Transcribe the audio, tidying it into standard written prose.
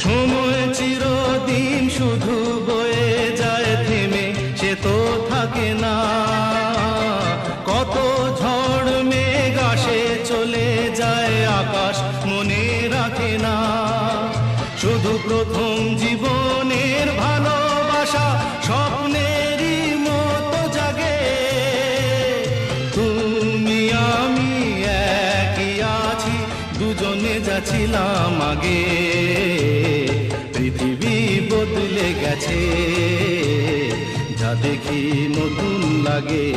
সময় চিরদিন শুধু বয়ে যায় থেমে, সে তো থাকে না। কত ঝড় মেঘ আসে চলে যায়, আকাশ মনে রাখে না। শুধু প্রথম জীবনের ভালোবাসা স্বপ্নেরই মতো জাগে। তুমি আমি একই আছি, দুজনে যাচ্ছিলাম আগে। পৃথিবী বদলে গেছে, যা দেখি নতুন লাগে।